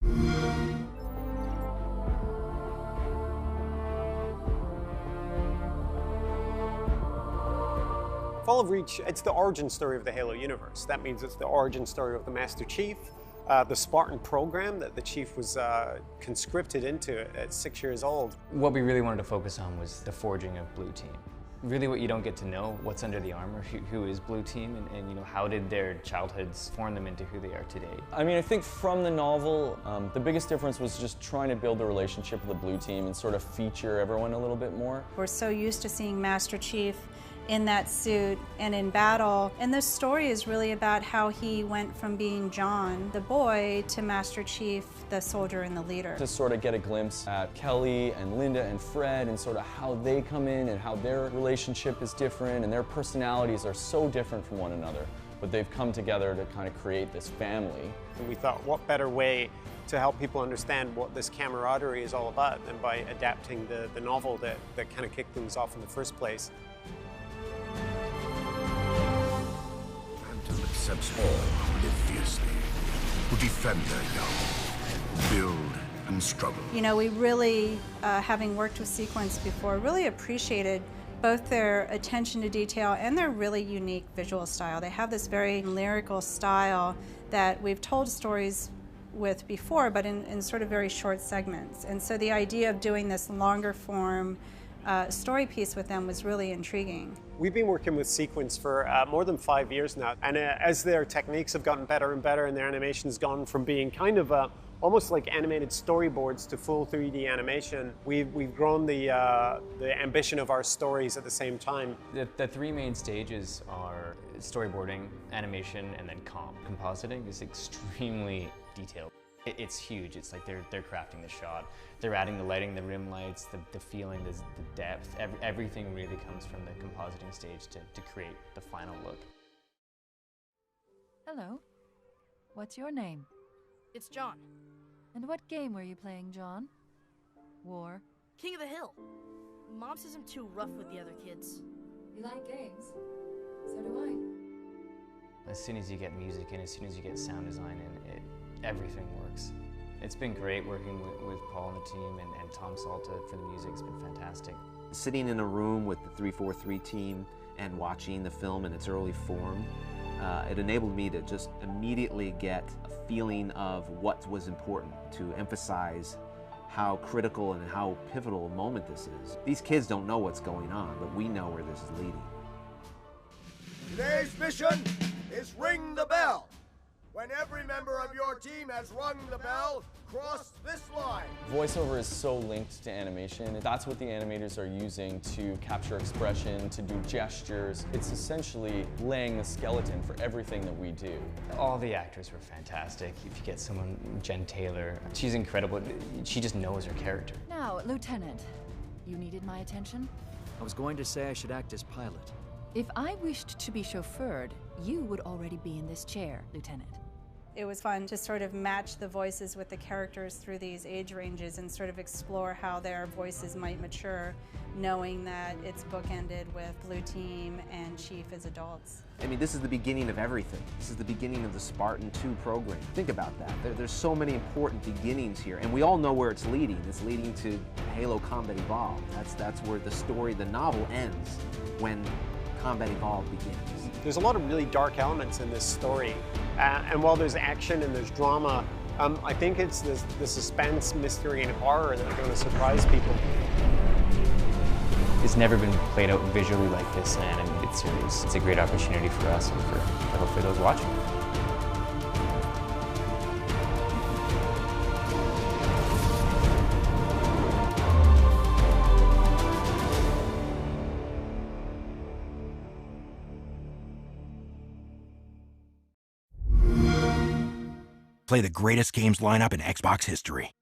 Fall of Reach, it's the origin story of the Halo universe. That means it's the origin story of the Master Chief, the Spartan program that the Chief was conscripted into at 6 years old. What we really wanted to focus on was the forging of Blue Team. Really what you don't get to know, what's under the armor, who is Blue Team, and you know, how did their childhoods form them into who they are today. I mean, I think from the novel, the biggest difference was just trying to build the relationship with the Blue Team and sort of feature everyone a little bit more. We're so used to seeing Master Chief in that suit and in battle, and this story is really about how he went from being John, the boy, to Master Chief, the soldier and the leader. To sort of get a glimpse at Kelly and Linda and Fred and sort of how they come in and how their relationship is different and their personalities are so different from one another, but they've come together to kind of create this family. And we thought, what better way to help people understand what this camaraderie is all about than by adapting the novel that kind of kicked things off in the first place. Phantom accepts all who live fiercely, who defend their young, build and struggle. You know, we really, having worked with Sequence before, really appreciated both their attention to detail and their really unique visual style. They have this very lyrical style that we've told stories with before, but in sort of very short segments. And so the idea of doing this longer form story piece with them was really intriguing. We've been working with Sequence for more than 5 years now, and as their techniques have gotten better and better and their animation's gone from being kind of almost like animated storyboards to full 3D animation, we've grown the ambition of our stories at the same time. The three main stages are storyboarding, animation, and then compositing is extremely detailed. It's huge. It's like they're crafting the shot. They're adding the lighting, the rim lights, the feeling, the depth. Everything really comes from the compositing stage to create the final look. Hello. What's your name? It's John. And what game were you playing, John? War? King of the Hill. Mom says I'm too rough with the other kids. You like games? So do I. As soon as you get music in, as soon as you get sound design in, everything works. It's been great working with Paul and the team and Tom Salta for the music. It's been fantastic. Sitting in a room with the 343 team and watching the film in its early form, it enabled me to just immediately get a feeling of what was important, to emphasize how critical and how pivotal a moment this is. These kids don't know what's going on, but we know where this is leading. Today's mission is ring the bell. When every member of your team has rung the bell, cross this line. Voiceover is so linked to animation. That's what the animators are using to capture expression, to do gestures. It's essentially laying the skeleton for everything that we do. All the actors were fantastic. If you get someone, Jen Taylor, she's incredible. She just knows her character. Now, Lieutenant, you needed my attention? I was going to say I should act as pilot. If I wished to be chauffeured, you would already be in this chair, Lieutenant. It was fun to sort of match the voices with the characters through these age ranges and sort of explore how their voices might mature, knowing that it's bookended with Blue Team and Chief as adults. I mean, this is the beginning of everything. This is the beginning of the Spartan 2 program. Think about that. There's so many important beginnings here, and we all know where it's leading. It's leading to Halo Combat Evolved. That's where the story, the novel ends when Combat Evolved begins. There's a lot of really dark elements in this story, and while there's action and there's drama, I think it's the suspense, mystery, and horror that are going to surprise people. It's never been played out visually like this in an animated series. It's a great opportunity for us and for hopefully those watching. Play the greatest games lineup in Xbox history.